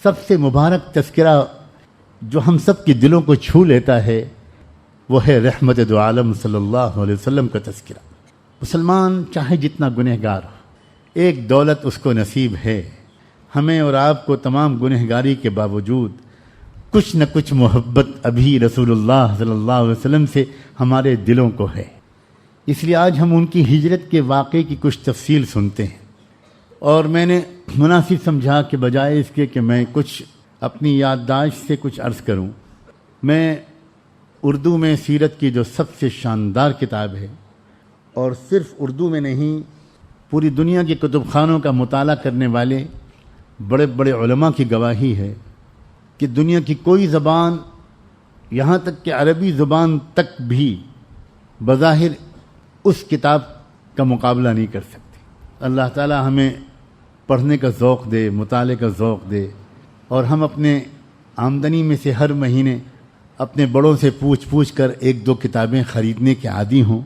سب سے مبارک تذکرہ جو ہم سب کے دلوں کو چھو لیتا ہے وہ ہے رحمت دو عالم صلی اللہ علیہ وسلم کا تذکرہ۔ مسلمان چاہے جتنا گنہگار ہو، ایک دولت اس کو نصیب ہے، ہمیں اور آپ کو تمام گنہگاری کے باوجود کچھ نہ کچھ محبت ابھی رسول اللہ صلی اللہ علیہ وسلم سے ہمارے دلوں کو ہے۔ اس لیے آج ہم ان کی ہجرت کے واقعے کی کچھ تفصیل سنتے ہیں، اور میں نے مناسب سمجھا کہ بجائے اس کے کہ میں کچھ اپنی یادداشت سے کچھ عرض کروں، میں اردو میں سیرت کی جو سب سے شاندار کتاب ہے، اور صرف اردو میں نہیں پوری دنیا کے کتب خانوں کا مطالعہ کرنے والے بڑے بڑے علماء کی گواہی ہے کہ دنیا کی کوئی زبان، یہاں تک کہ عربی زبان تک بھی بظاہر اس کتاب کا مقابلہ نہیں کر سکتی۔ اللہ تعالی ہمیں پڑھنے کا ذوق دے، مطالعے کا ذوق دے، اور ہم اپنے آمدنی میں سے ہر مہینے اپنے بڑوں سے پوچھ کر ایک دو کتابیں خریدنے کے عادی ہوں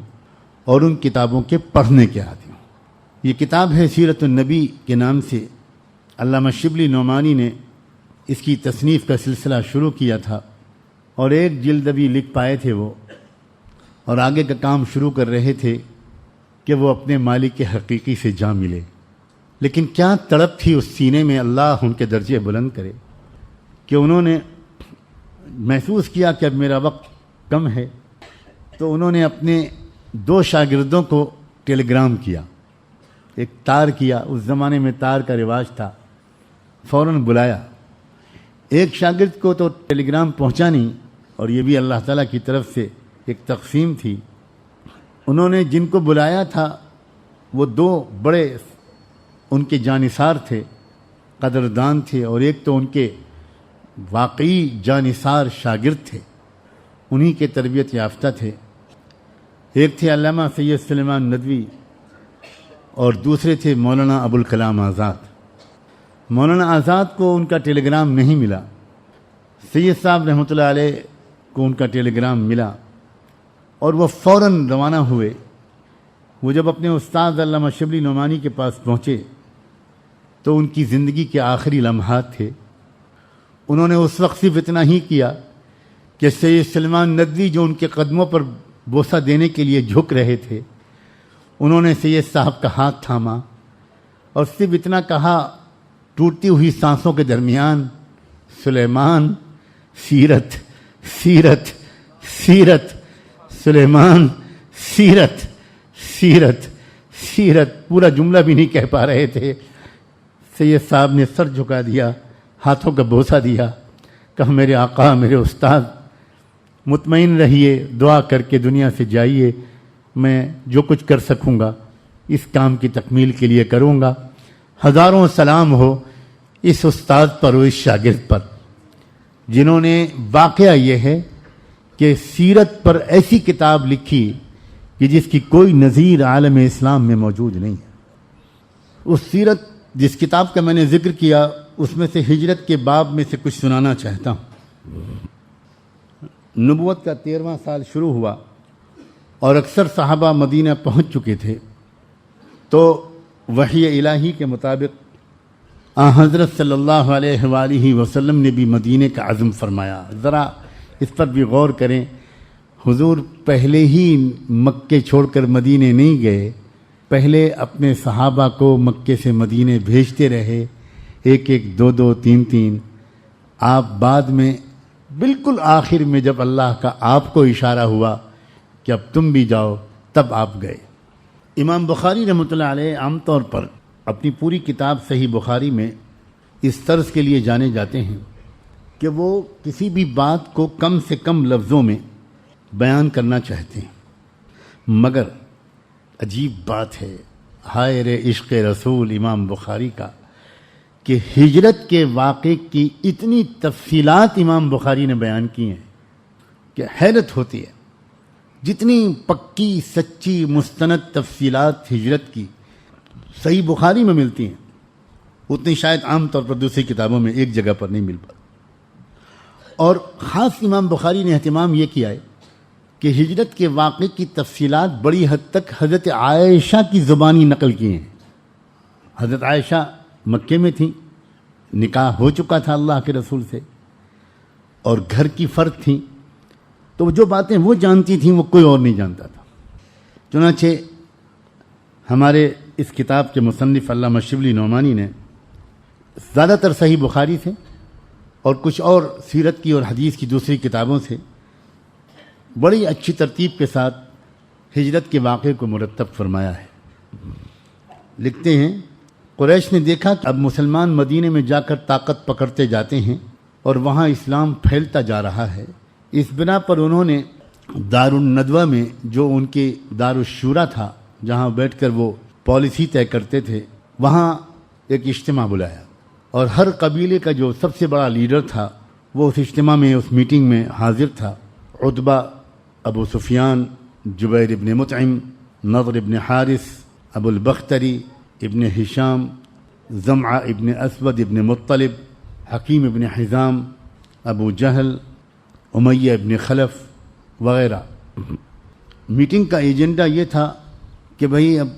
اور ان کتابوں کے پڑھنے کے عادی ہوں۔ یہ کتاب ہے سیرت النبی کے نام سے، علامہ شبلی نعمانی نے اس کی تصنیف کا سلسلہ شروع کیا تھا، اور ایک جلد ابھی لکھ پائے تھے وہ، اور آگے کا کام شروع کر رہے تھے کہ وہ اپنے مالک کے حقیقی سے جا ملے۔ لیکن کیا تڑپ تھی اس سینے میں، اللہ ان کے درجے بلند کرے، کہ انہوں نے محسوس کیا کہ اب میرا وقت کم ہے، تو انہوں نے اپنے 2 شاگردوں کو ٹیلی گرام کیا، ایک تار کیا، اس زمانے میں تار کا رواج تھا، فوراً بلایا۔ ایک شاگرد کو تو ٹیلی گرام پہنچا نہیں، اور یہ بھی اللہ تعالیٰ کی طرف سے ایک تقسیم تھی۔ انہوں نے جن کو بلایا تھا وہ 2 بڑے ان کے جانثار تھے، قدردان تھے، اور ایک تو ان کے واقعی جانثار شاگرد تھے، انہی کے تربیت یافتہ تھے۔ ایک تھے علامہ سید سلیمان ندوی، اور دوسرے تھے مولانا ابوالکلام آزاد۔ مولانا آزاد کو ان کا ٹیلی گرام نہیں ملا، سید صاحب رحمۃ اللہ علیہ کو ان کا ٹیلی گرام ملا، اور وہ فوراً روانہ ہوئے۔ وہ جب اپنے استاد علامہ شبلی نعمانی کے پاس پہنچے تو ان کی زندگی کے آخری لمحات تھے۔ انہوں نے اس وقت صرف اتنا ہی کیا کہ سید سلیمان ندوی جو ان کے قدموں پر بوسہ دینے کے لیے جھک رہے تھے، انہوں نے سید صاحب کا ہاتھ تھاما اور صرف اتنا کہا ٹوٹتی ہوئی سانسوں کے درمیان، سلیمان سیرت سیرت سیرت، سلیمان سیرت سیرت سیرت، پورا جملہ بھی نہیں کہہ پا رہے تھے۔ سید صاحب نے سر جھکا دیا، ہاتھوں کا بوسہ دیا، کہا میرے آقا، میرے استاد، مطمئن رہیے، دعا کر کے دنیا سے جائیے، میں جو کچھ کر سکوں گا اس کام کی تکمیل کے لیے کروں گا۔ ہزاروں سلام ہو اس استاد پر اور اس شاگرد پر جنہوں نے، واقعہ یہ ہے کہ سیرت پر ایسی کتاب لکھی کہ جس کی کوئی نظیر عالم اسلام میں موجود نہیں ہے۔ اس سیرت جس کتاب کا میں نے ذکر کیا، اس میں سے ہجرت کے باب میں سے کچھ سنانا چاہتا ہوں۔ نبوت کا 13واں سال شروع ہوا اور اکثر صحابہ مدینہ پہنچ چکے تھے، تو وحی الہی کے مطابق حضرت صلی اللہ علیہ وآلہ وسلم نے بھی مدینے کا عزم فرمایا۔ ذرا اس پر بھی غور کریں، حضور پہلے ہی مکے چھوڑ کر مدینے نہیں گئے، پہلے اپنے صحابہ کو مکے سے مدینے بھیجتے رہے، 1 2 2 3 آپ بعد میں بالکل آخر میں جب اللہ کا آپ کو اشارہ ہوا کہ اب تم بھی جاؤ، تب آپ گئے۔ امام بخاری رحمۃ اللہ علیہ عام طور پر اپنی پوری کتاب صحیح بخاری میں اس طرز کے لیے جانے جاتے ہیں کہ وہ کسی بھی بات کو کم سے کم لفظوں میں بیان کرنا چاہتے ہیں، مگر عجیب بات ہے، ہائے رے عشق رسول امام بخاری کا، کہ ہجرت کے واقعے کی اتنی تفصیلات امام بخاری نے بیان کی ہیں کہ حیرت ہوتی ہے۔ جتنی پکی سچی مستند تفصیلات ہجرت کی صحیح بخاری میں ملتی ہیں، اتنی شاید عام طور پر دوسری کتابوں میں ایک جگہ پر نہیں مل پاتی۔ اور خاص امام بخاری نے اہتمام یہ کیا ہے کہ ہجرت کے واقعے کی تفصیلات بڑی حد تک حضرت عائشہ کی زبانی نقل کی ہیں۔ حضرت عائشہ مکے میں تھیں، نکاح ہو چکا تھا اللہ کے رسول سے اور گھر کی فرد تھیں، تو جو باتیں وہ جانتی تھیں وہ کوئی اور نہیں جانتا تھا۔ چنانچہ ہمارے اس کتاب کے مصنف علامہ شبلی نعمانی نے زیادہ تر صحیح بخاری سے اور کچھ اور سیرت کی اور حدیث کی دوسری کتابوں سے بڑی اچھی ترتیب کے ساتھ ہجرت کے واقعے کو مرتب فرمایا ہے۔ لکھتے ہیں، قریش نے دیکھا کہ اب مسلمان مدینے میں جا کر طاقت پکڑتے جاتے ہیں اور وہاں اسلام پھیلتا جا رہا ہے، اس بنا پر انہوں نے دار الندوہ میں، جو ان کے دار الشورا تھا جہاں بیٹھ کر وہ پالیسی طے کرتے تھے، وہاں ایک اجتماع بلایا اور ہر قبیلے کا جو سب سے بڑا لیڈر تھا وہ اس اجتماع میں، اس میٹنگ میں حاضر تھا۔ عتبہ، ابو سفیان، جبیر ابن مطعم، نضر ابن حارث، ابو البختری ابن ہشام، زمعہ ابن اسود ابن مطلب، حکیم ابن حزام، ابو جہل، امیہ ابن خلف وغیرہ۔ میٹنگ کا ایجنڈا یہ تھا کہ بھئی اب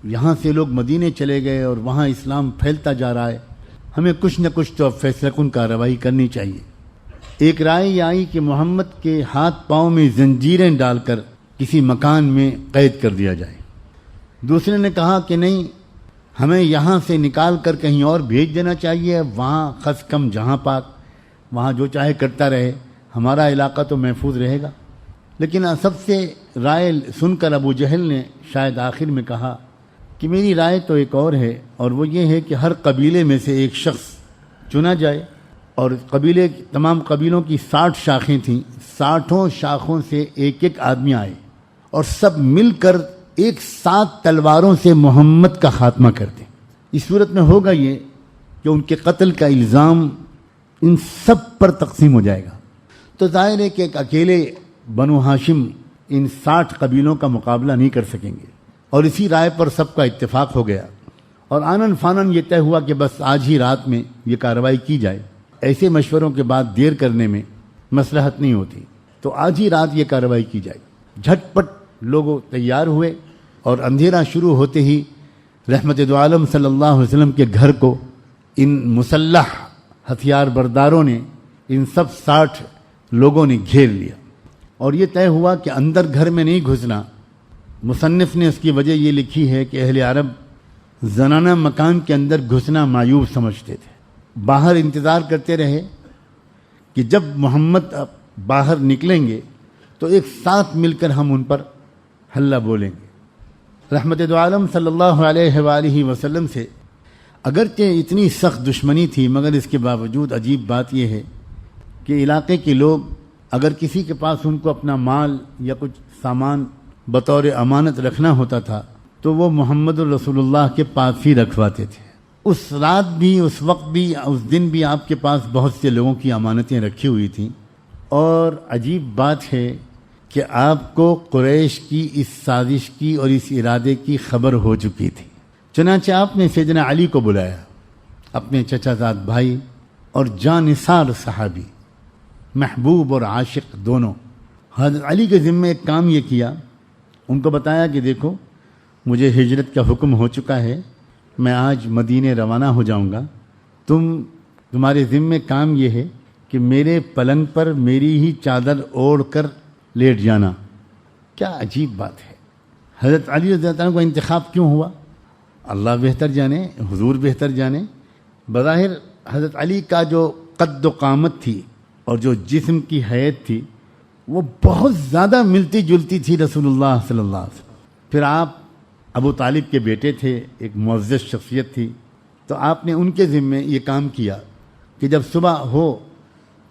یہاں سے لوگ مدینے چلے گئے اور وہاں اسلام پھیلتا جا رہا ہے، ہمیں کچھ نہ کچھ تو اب فیصلہ کن کارروائی کرنی چاہیے۔ ایک رائے یہ آئی کہ محمد کے ہاتھ پاؤں میں زنجیریں ڈال کر کسی مکان میں قید کر دیا جائے۔ دوسرے نے کہا کہ نہیں، ہمیں یہاں سے نکال کر کہیں اور بھیج دینا چاہیے، وہاں خس کم جہاں پاک، وہاں جو چاہے کرتا رہے، ہمارا علاقہ تو محفوظ رہے گا۔ لیکن سب سے رائے سن کر ابو جہل نے شاید آخر میں کہا کہ میری رائے تو ایک اور ہے، اور وہ یہ ہے کہ ہر قبیلے میں سے ایک شخص چنا جائے، اور تمام قبیلوں کی 60 شاخیں تھیں، 60 شاخوں سے ایک ایک آدمی آئے اور سب مل کر ایک ساتھ تلواروں سے محمد کا خاتمہ کر دیں۔ اس صورت میں ہوگا یہ کہ ان کے قتل کا الزام ان سب پر تقسیم ہو جائے گا۔ تو ظاہر ہے کہ ایک اکیلے بنو ہاشم ان 60 قبیلوں کا مقابلہ نہیں کر سکیں گے، اور اسی رائے پر سب کا اتفاق ہو گیا، اور آنن فانن یہ طے ہوا کہ بس آج ہی رات میں یہ کارروائی کی جائے۔ ایسے مشوروں کے بعد دیر کرنے میں مصلحت نہیں ہوتی، تو آج ہی رات یہ کارروائی کی جائے۔ جھٹ پٹ لوگ تیار ہوئے، اور اندھیرا شروع ہوتے ہی رحمت دو عالم صلی اللہ علیہ وسلم کے گھر کو ان مسلح ہتھیار برداروں نے، ان سب 60 لوگوں نے گھیر لیا، اور یہ طے ہوا کہ اندر گھر میں نہیں گھسنا۔ مصنف نے اس کی وجہ یہ لکھی ہے کہ اہل عرب زنانہ مکان کے اندر گھسنا معیوب سمجھتے تھے، باہر انتظار کرتے رہے کہ جب محمد باہر نکلیں گے تو ایک ساتھ مل کر ہم ان پر حلہ بولیں گے۔ رحمت دو عالم صلی اللہ علیہ وآلہ وسلم سے اگرچہ اتنی سخت دشمنی تھی، مگر اس کے باوجود عجیب بات یہ ہے کہ علاقے کے لوگ اگر کسی کے پاس ان کو اپنا مال یا کچھ سامان بطور امانت رکھنا ہوتا تھا تو وہ محمد الرسول اللہ کے پاس ہی رکھواتے تھے۔ اس رات بھی، اس وقت بھی، اس دن بھی آپ کے پاس بہت سے لوگوں کی امانتیں رکھی ہوئی تھیں، اور عجیب بات ہے کہ آپ کو قریش کی اس سازش کی اور اس ارادے کی خبر ہو چکی تھی۔ چنانچہ آپ نے سیدنا علی کو بلایا، اپنے چچا زاد بھائی اور جانثار صحابی، محبوب اور عاشق دونوں۔ حضرت علی کے ذمہ ایک کام یہ کیا، ان کو بتایا کہ دیکھو مجھے ہجرت کا حکم ہو چکا ہے، میں آج مدینے روانہ ہو جاؤں گا، تمہارے ذمہ کام یہ ہے کہ میرے پلنگ پر میری ہی چادر اوڑھ کر لیٹ جانا۔ کیا عجیب بات ہے، حضرت علی رضی اللہ عنہ کو انتخاب کیوں ہوا؟ اللہ بہتر جانے، حضور بہتر جانے۔ بظاہر حضرت علی کا جو قد و قامت تھی اور جو جسم کی حیت تھی وہ بہت زیادہ ملتی جلتی تھی رسول اللہ صلی اللہ علیہ وسلم۔ پھر آپ ابو طالب کے بیٹے تھے، ایک معزز شخصیت تھی، تو آپ نے ان کے ذمہ یہ کام کیا کہ جب صبح ہو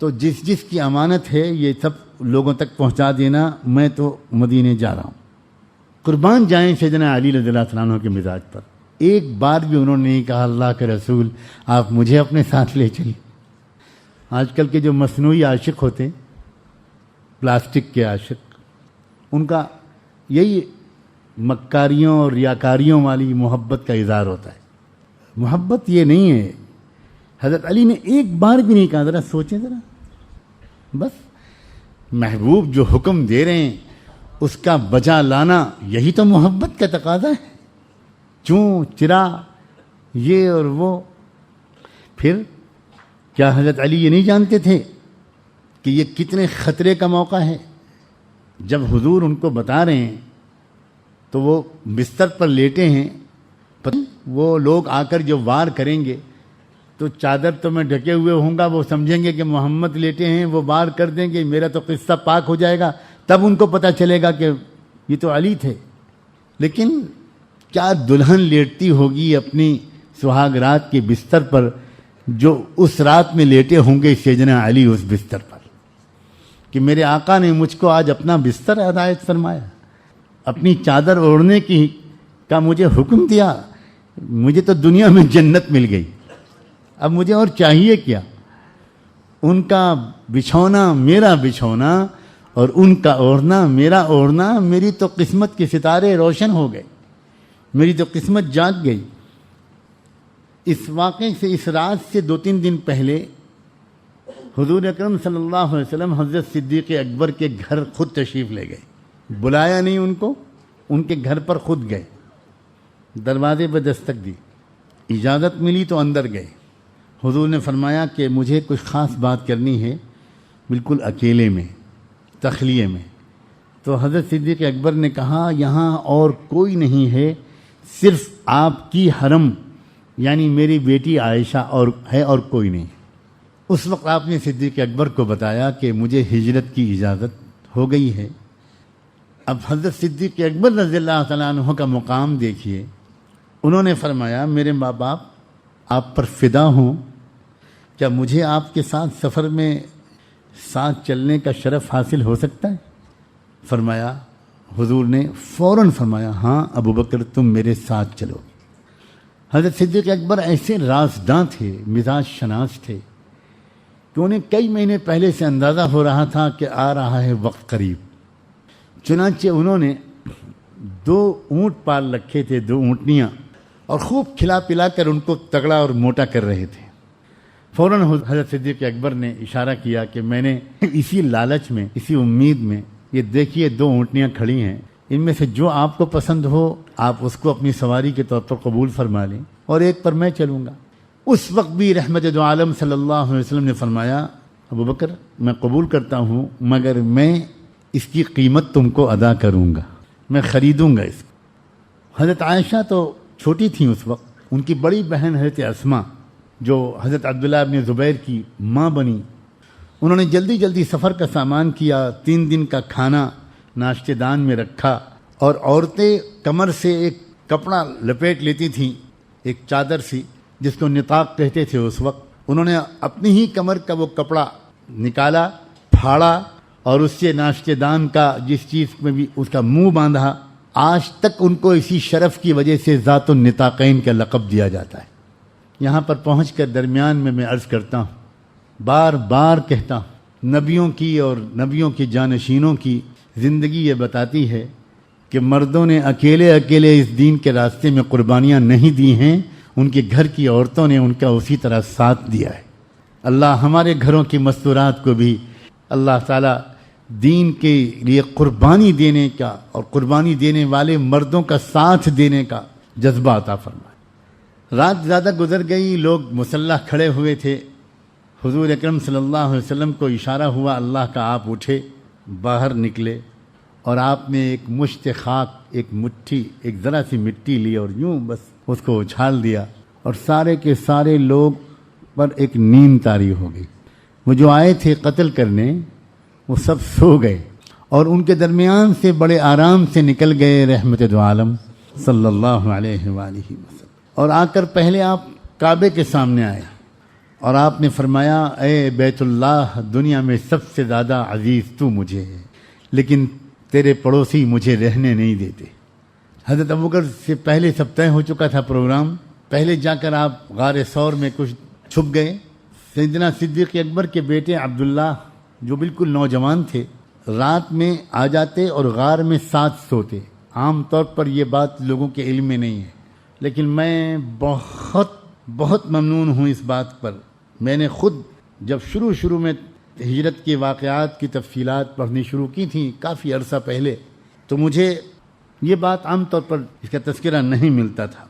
تو جس کی امانت ہے یہ سب لوگوں تک پہنچا دینا، میں تو مدینے جا رہا ہوں۔ قربان جائیں سیدنا علی رضی اللہ عنہ کے مزاج پر، ایک بار بھی انہوں نے نہیں کہا اللہ کے رسول آپ مجھے اپنے ساتھ لے چلیے۔ آج کل کے جو مصنوعی عاشق ہوتے ہیں، پلاسٹک کے عاشق، ان کا یہی مکاریوں اور ریاکاریوں والی محبت کا اظہار ہوتا ہے۔ محبت یہ نہیں ہے۔ حضرت علی نے ایک بار بھی نہیں کہا، ذرا سوچیں ذرا، بس محبوب جو حکم دے رہے ہیں اس کا بجا لانا، یہی تو محبت کا تقاضا ہے۔ چوں چرا یہ اور وہ. پھر کیا حضرت علی یہ نہیں جانتے تھے کہ یہ کتنے خطرے کا موقع ہے؟ جب حضور ان کو بتا رہے ہیں تو وہ بستر پر لیٹے ہیں. وہ لوگ آ کر جو وار کریں گے تو چادر تو میں ڈھکے ہوئے ہوں گا، وہ سمجھیں گے کہ محمد لیٹے ہیں، وہ وار کر دیں گے، میرا تو قصہ پاک ہو جائے گا. تب ان کو پتہ چلے گا کہ یہ تو علی تھے. لیکن کیا دلہن لیٹتی ہوگی اپنی سہاگ رات کے بستر پر جو اس رات میں لیٹے ہوں گے سیدنا علی اس بستر پر، کہ میرے آقا نے مجھ کو آج اپنا بستر ہدایت فرمایا، اپنی چادر اوڑھنے کا مجھے حکم دیا. مجھے تو دنیا میں جنت مل گئی، اب مجھے اور چاہیے کیا؟ ان کا بچھونا میرا بچھونا اور ان کا اوڑھنا میرا اوڑھنا، میری تو قسمت کے ستارے روشن ہو گئے، میری تو قسمت جاگ گئی. اس واقعے سے، اس رات سے 2-3 دن پہلے حضور اکرم صلی اللہ علیہ وسلم حضرت صدیق اکبر کے گھر خود تشریف لے گئے. بلایا نہیں ان کو، ان کے گھر پر خود گئے، دروازے پہ دستک دی، اجازت ملی تو اندر گئے. حضور نے فرمایا کہ مجھے کچھ خاص بات کرنی ہے، بالکل اکیلے میں، تخلیے میں. تو حضرت صدیق اکبر نے کہا یہاں اور کوئی نہیں ہے، صرف آپ کی حرم یعنی میری بیٹی عائشہ اور ہے، اور کوئی نہیں. اس وقت آپ نے صدیق اکبر کو بتایا کہ مجھے ہجرت کی اجازت ہو گئی ہے. اب حضرت صدیق اکبر رضی اللہ تعالیٰ عنہ کا مقام دیکھیے. انہوں نے فرمایا میرے ماں باپ آپ پر فدا ہوں، کیا مجھے آپ کے ساتھ سفر میں ساتھ چلنے کا شرف حاصل ہو سکتا ہے؟ فرمایا، حضور نے فوراً فرمایا ہاں ابو بکر تم میرے ساتھ چلو. حضرت صدیق اکبر ایسے رازداں تھے، مزاج شناس تھے کہ انہیں کئی مہینے پہلے سے اندازہ ہو رہا تھا کہ آ رہا ہے وقت قریب. چنانچہ انہوں نے 2 اونٹ پال رکھے تھے، 2 اونٹنیاں، اور خوب کھلا پلا کر ان کو تگڑا اور موٹا کر رہے تھے. فوراً حضرت صدیق اکبر نے اشارہ کیا کہ میں نے اسی لالچ میں، اسی امید میں، یہ دیکھیے 2 اونٹنیاں کھڑی ہیں، ان میں سے جو آپ کو پسند ہو آپ اس کو اپنی سواری کے طور پر قبول فرما لیں اور ایک پر میں چلوں گا. اس وقت بھی رحمت دو عالم صلی اللہ علیہ وسلم نے فرمایا ابو بکر میں قبول کرتا ہوں، مگر میں اس کی قیمت تم کو ادا کروں گا، میں خریدوں گا اس کو. حضرت عائشہ تو چھوٹی تھیں اس وقت، ان کی بڑی بہن حضرت اسماء جو حضرت عبداللہ ابن زبیر کی ماں بنی، انہوں نے جلدی جلدی سفر کا سامان کیا، 3 دن کا کھانا ناشتے دان میں رکھا، اور عورتیں کمر سے ایک کپڑا لپیٹ لیتی تھیں، ایک چادر سی جس کو نطاق کہتے تھے اس وقت. انہوں نے اپنی ہی کمر کا وہ کپڑا نکالا، پھاڑا، اور اس سے ناشتے دان کا جس چیز میں بھی اس کا منہ باندھا. آج تک ان کو اسی شرف کی وجہ سے ذات النطاقین کا لقب دیا جاتا ہے. یہاں پر پہنچ کر درمیان میں عرض کرتا ہوں، بار بار کہتا ہوں، نبیوں کی اور نبیوں کے جانشینوں کی زندگی یہ بتاتی ہے کہ مردوں نے اکیلے اکیلے اس دین کے راستے میں قربانیاں نہیں دی ہیں، ان کے گھر کی عورتوں نے ان کا اسی طرح ساتھ دیا ہے. اللہ ہمارے گھروں کی مستورات کو بھی اللہ تعالیٰ دین کے لیے قربانی دینے کا اور قربانی دینے والے مردوں کا ساتھ دینے کا جذبہ عطا فرمائے. رات زیادہ گزر گئی، لوگ مسلح کھڑے ہوئے تھے. حضور اکرم صلی اللہ علیہ وسلم کو اشارہ ہوا اللہ کا، آپ اٹھے، باہر نکلے، اور آپ نے ایک مشت خاک، ایک مٹھی، ایک ذرا سی مٹی لی اور یوں بس اس کو اچھال دیا، اور سارے کے سارے لوگ پر ایک نیند طاری ہو گئی. وہ جو آئے تھے قتل کرنے وہ سب سو گئے، اور ان کے درمیان سے بڑے آرام سے نکل گئے رحمت دو عالم صلی اللہ علیہ وآلہ وسلم. اور آ کر پہلے آپ کعبے کے سامنے آئے اور آپ نے فرمایا اے بیت اللہ، دنیا میں سب سے زیادہ عزیز تو مجھے ہے، لیکن تیرے پڑوسی مجھے رہنے نہیں دیتے. حضرت ابوبکر سے پہلے سب طے ہو چکا تھا پروگرام، پہلے جا کر آپ غار ثور میں کچھ چھپ گئے. سیدنا صدیق اکبر کے بیٹے عبداللہ جو بالکل نوجوان تھے، رات میں آ جاتے اور غار میں ساتھ سوتے. عام طور پر یہ بات لوگوں کے علم میں نہیں ہے، لیکن میں بہت بہت ممنون ہوں اس بات پر. میں نے خود جب شروع میں ہجرت کے واقعات کی تفصیلات پڑھنی شروع کی تھیں کافی عرصہ پہلے، تو مجھے یہ بات عام طور پر اس کا تذکرہ نہیں ملتا تھا.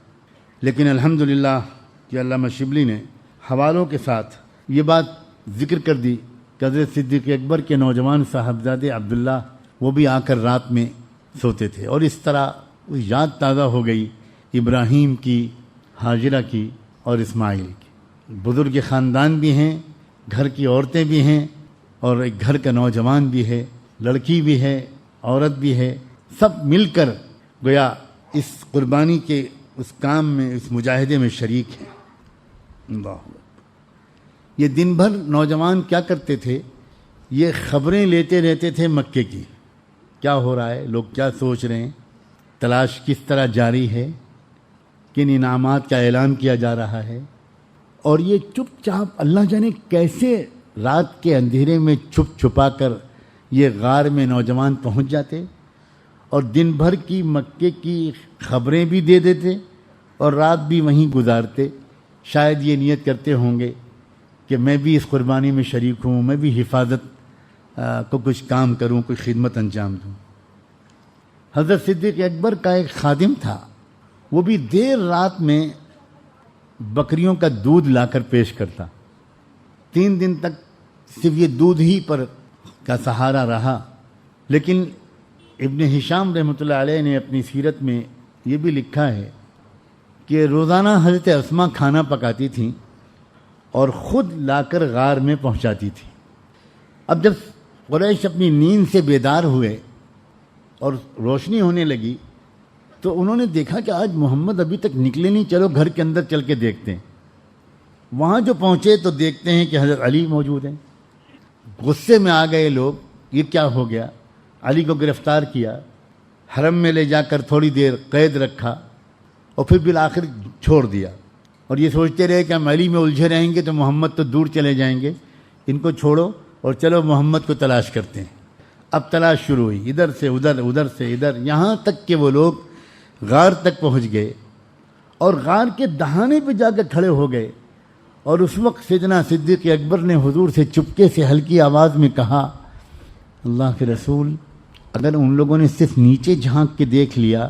لیکن الحمدللہ کہ علامہ شبلی نے حوالوں کے ساتھ یہ بات ذکر کر دی کہ حضرت صدیق اکبر کے نوجوان صاحبزادے عبداللہ وہ بھی آ کر رات میں سوتے تھے، اور اس طرح یاد تازہ ہو گئی ابراہیم کی، ہاجرہ کی اور اسماعیل کی۔ بزرگ خاندان بھی ہیں، گھر کی عورتیں بھی ہیں، اور ایک گھر کا نوجوان بھی ہے، لڑکی بھی ہے، عورت بھی ہے، سب مل کر گویا اس قربانی کے اس کام میں، اس مجاہدے میں شریک ہیں۔ اللہ اکبر۔ یہ دن بھر نوجوان کیا کرتے تھے؟ یہ خبریں لیتے رہتے تھے مکے کی، کیا ہو رہا ہے، لوگ کیا سوچ رہے ہیں، تلاش کس طرح جاری ہے، کن انعامات کا اعلان کیا جا رہا ہے۔ اور یہ چپ چاپ اللہ جانے کیسے رات کے اندھیرے میں چھپ چھپا کر یہ غار میں نوجوان پہنچ جاتے اور دن بھر کی مکے کی خبریں بھی دے دیتے اور رات بھی وہیں گزارتے۔ شاید یہ نیت کرتے ہوں گے کہ میں بھی اس قربانی میں شریک ہوں، میں بھی حفاظت کو کچھ کام کروں، کوئی خدمت انجام دوں۔ حضرت صدیق اکبر کا ایک خادم تھا، وہ بھی دیر رات میں بکریوں کا دودھ لا کر پیش کرتا۔ 3 دن تک صرف یہ دودھ ہی پر کا سہارا رہا، لیکن ابن ہشام رحمۃ اللہ علیہ نے اپنی سیرت میں یہ بھی لکھا ہے کہ روزانہ حضرت اسماء کھانا پکاتی تھیں اور خود لا کر غار میں پہنچاتی تھی۔ اب جب قریش اپنی نیند سے بیدار ہوئے اور روشنی ہونے لگی تو انہوں نے دیکھا کہ آج محمد ابھی تک نکلے نہیں، چلو گھر کے اندر چل کے دیکھتے ہیں۔ وہاں جو پہنچے تو دیکھتے ہیں کہ حضرت علی موجود ہیں۔ غصے میں آ گئے لوگ، یہ کیا ہو گیا؟ علی کو گرفتار کیا، حرم میں لے جا کر تھوڑی دیر قید رکھا اور پھر بالآخر چھوڑ دیا، اور یہ سوچتے رہے کہ ہم علی میں الجھے رہیں گے تو محمد تو دور چلے جائیں گے، ان کو چھوڑو اور چلو محمد کو تلاش کرتے ہیں۔ اب تلاش شروع ہوئی، ادھر سے ادھر، ادھر سے ادھر، یہاں تک کہ وہ لوگ غار تک پہنچ گئے اور غار کے دہانے پہ جا کے کھڑے ہو گئے۔ اور اس وقت سیدنا صدیق اکبر نے حضور سے چپکے سے ہلکی آواز میں کہا، اللہ کے رسول، اگر ان لوگوں نے صرف نیچے جھانک کے دیکھ لیا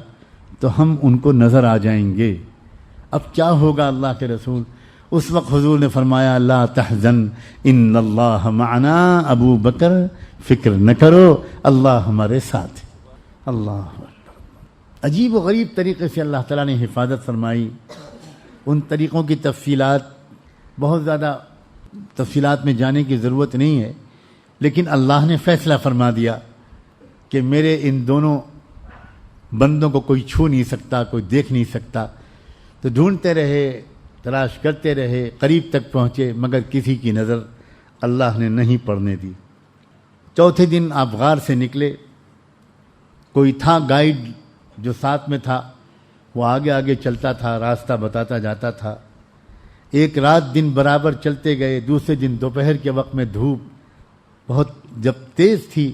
تو ہم ان کو نظر آ جائیں گے، اب کیا ہوگا اللہ کے رسول؟ اس وقت حضور نے فرمایا، لا تحزن ان اللہ معنا، ابو بکر فکر نہ کرو، اللہ ہمارے ساتھ ہے۔ اللہ اکبر۔ عجیب و غریب طریقے سے اللہ تعالیٰ نے حفاظت فرمائی۔ ان طریقوں کی تفصیلات، بہت زیادہ تفصیلات میں جانے کی ضرورت نہیں ہے، لیکن اللہ نے فیصلہ فرما دیا کہ میرے ان دونوں بندوں کو کوئی چھو نہیں سکتا، کوئی دیکھ نہیں سکتا۔ تو ڈھونڈتے رہے، تلاش کرتے رہے، قریب تک پہنچے، مگر کسی کی نظر اللہ نے نہیں پڑنے دی۔ چوتھے دن آپ غار سے نکلے، کوئی تھا گائیڈ جو ساتھ میں تھا، وہ آگے آگے چلتا تھا، راستہ بتاتا جاتا تھا۔ ایک رات دن برابر چلتے گئے۔ دوسرے دن دوپہر کے وقت میں دھوپ بہت جب تیز تھی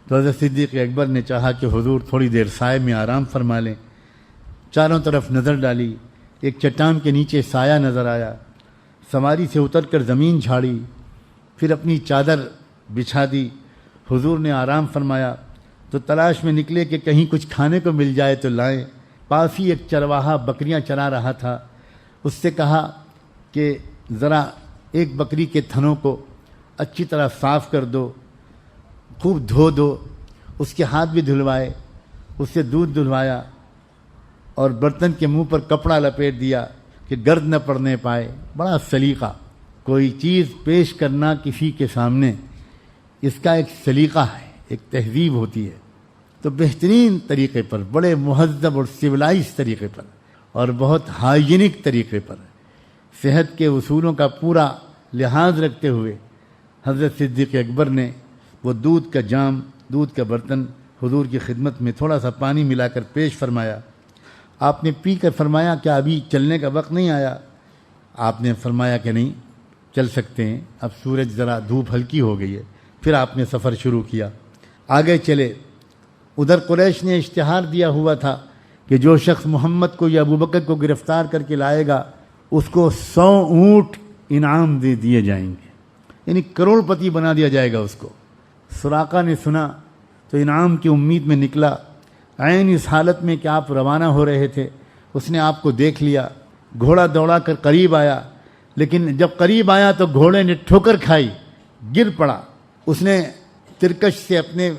تو حضرت صدیق اکبر نے چاہا کہ حضور تھوڑی دیر سائے میں آرام فرما لیں۔ چاروں طرف نظر ڈالی، ایک چٹان کے نیچے سایہ نظر آیا، سواری سے اتر کر زمین جھاڑی، پھر اپنی چادر بچھا دی، حضور نے آرام فرمایا تو تلاش میں نکلے کہ کہیں کچھ کھانے کو مل جائے تو لائیں۔ پاس ہی ایک چرواہا بکریاں چرا رہا تھا، اس سے کہا کہ ذرا ایک بکری کے تھنوں کو اچھی طرح صاف کر دو، خوب دھو دو۔ اس کے ہاتھ بھی دھلوائے، اس سے دودھ دھلوایا اور برتن کے منہ پر کپڑا لپیٹ دیا کہ گرد نہ پڑنے پائے۔ بڑا سلیقہ، کوئی چیز پیش کرنا کسی کے سامنے، اس کا ایک سلیقہ ہے، ایک تہذیب ہوتی ہے۔ تو بہترین طریقے پر، بڑے مہذب اور سویلائز طریقے پر اور بہت ہائیجینک طریقے پر، صحت کے اصولوں کا پورا لحاظ رکھتے ہوئے حضرت صدیق اکبر نے وہ دودھ کا جام، دودھ کا برتن حضور کی خدمت میں تھوڑا سا پانی ملا کر پیش فرمایا۔ آپ نے پی کر فرمایا کہ ابھی چلنے کا وقت نہیں آیا؟ آپ نے فرمایا کہ نہیں، چل سکتے ہیں، اب سورج ذرا دھوپ ہلکی ہو گئی ہے۔ پھر آپ نے سفر شروع کیا، آگے چلے۔ ادھر قریش نے اشتہار دیا ہوا تھا کہ جو شخص محمد کو یا ابوبکر کو گرفتار کر کے لائے گا اس کو 100 اونٹ انعام دے دیے جائیں گے، یعنی کروڑ پتی بنا دیا جائے گا اس کو۔ سراقہ نے سنا تو انعام کی امید میں نکلا، عین اس حالت میں کہ آپ روانہ ہو رہے تھے۔ اس نے آپ کو دیکھ لیا، گھوڑا دوڑا کر قریب آیا، لیکن جب قریب آیا تو گھوڑے نے ٹھوکر کھائی، گر پڑا۔ اس نے ترکش سے اپنے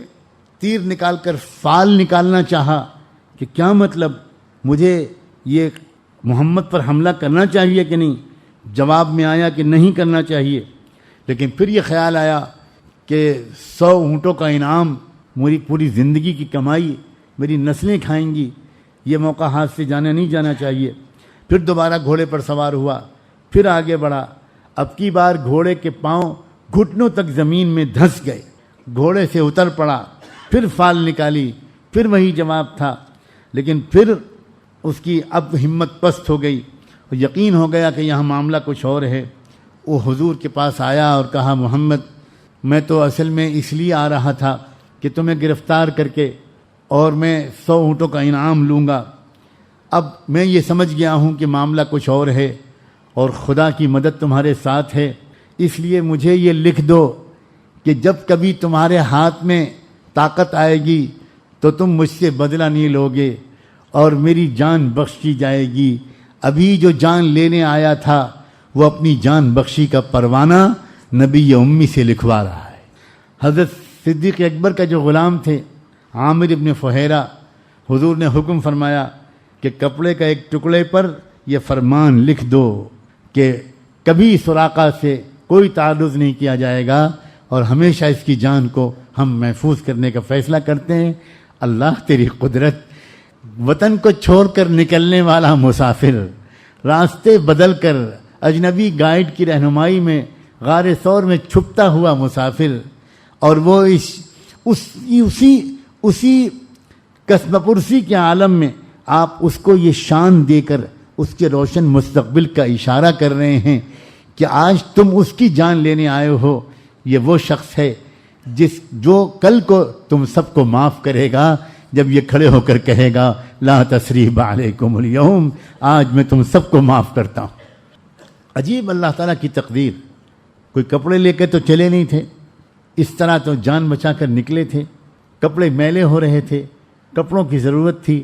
تیر نکال کر فال نکالنا چاہا کہ کیا مطلب، مجھے یہ محمد پر حملہ کرنا چاہیے کہ نہیں؟ جواب میں آیا کہ نہیں کرنا چاہیے، لیکن پھر یہ خیال آیا کہ 100 اونٹوں کا انعام، میری پوری زندگی کی کمائی میری نسلیں کھائیں گی، یہ موقع ہاتھ سے نہیں جانا چاہیے۔ پھر دوبارہ گھوڑے پر سوار ہوا، پھر آگے بڑھا۔ اب کی بار گھوڑے کے پاؤں گھٹنوں تک زمین میں دھنس گئے، گھوڑے سے اتر پڑا، پھر فال نکالی، پھر وہی جواب تھا، لیکن پھر اس کی اب ہمت پست ہو گئی، یقین ہو گیا کہ یہاں معاملہ کچھ اور ہے۔ وہ حضور کے پاس آیا اور کہا محمد میں تو اصل میں اس لیے آ رہا تھا کہ تمہیں گرفتار کر کے اور میں 100 اونٹوں کا انعام لوں گا، اب میں یہ سمجھ گیا ہوں کہ معاملہ کچھ اور ہے اور خدا کی مدد تمہارے ساتھ ہے، اس لیے مجھے یہ لکھ دو کہ جب کبھی تمہارے ہاتھ میں طاقت آئے گی تو تم مجھ سے بدلہ نہیں لوگے اور میری جان بخشی جائے گی۔ ابھی جو جان لینے آیا تھا وہ اپنی جان بخشی کا پروانہ نبی امی سے لکھوا رہا ہے۔ حضرت صدیق اکبر کا جو غلام تھے عامر ابن فہیرہ، حضور نے حکم فرمایا کہ کپڑے کا ایک ٹکڑے پر یہ فرمان لکھ دو کہ کبھی سراقہ سے کوئی تعرض نہیں کیا جائے گا اور ہمیشہ اس کی جان کو ہم محفوظ کرنے کا فیصلہ کرتے ہیں۔ اللہ تیری قدرت، وطن کو چھوڑ کر نکلنے والا مسافر، راستے بدل کر اجنبی گائیڈ کی رہنمائی میں غار ثور میں چھپتا ہوا مسافر، اور وہ اسی کسب پرسی کے عالم میں آپ اس کو یہ شان دے کر اس کے روشن مستقبل کا اشارہ کر رہے ہیں کہ آج تم اس کی جان لینے آئے ہو۔ یہ وہ شخص ہے جو کل کو تم سب کو معاف کرے گا جب یہ کھڑے ہو کر کہے گا لا تثریب علیکم اليوم، آج میں تم سب کو معاف کرتا ہوں۔ عجیب اللہ تعالیٰ کی تقدیر، کوئی کپڑے لے کے تو چلے نہیں تھے، اس طرح تو جان بچا کر نکلے تھے، کپڑے میلے ہو رہے تھے، کپڑوں کی ضرورت تھی۔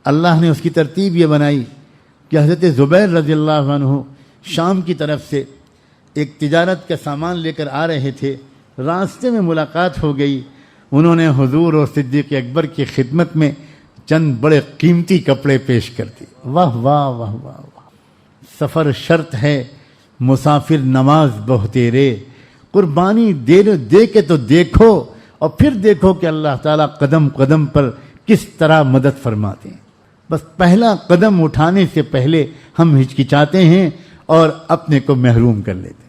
اللہ نے اس کی ترتیب یہ بنائی کہ حضرت زبیر رضی اللہ عنہ شام کی طرف سے ایک تجارت کا سامان لے کر آ رہے تھے، راستے میں ملاقات ہو گئی، انہوں نے حضور اور صدیق اکبر کی خدمت میں چند بڑے قیمتی کپڑے پیش کر دیے۔ واہ واہ واہ واہ واہ، سفر شرط ہے مسافر نماز بہ تیرے، قربانی دے کے تو دیکھو اور پھر دیکھو کہ اللہ تعالیٰ قدم قدم پر کس طرح مدد فرماتے ہیں۔ بس پہلا قدم اٹھانے سے پہلے ہم ہچکچاتے ہیں اور اپنے کو محروم کر لیتے ہیں۔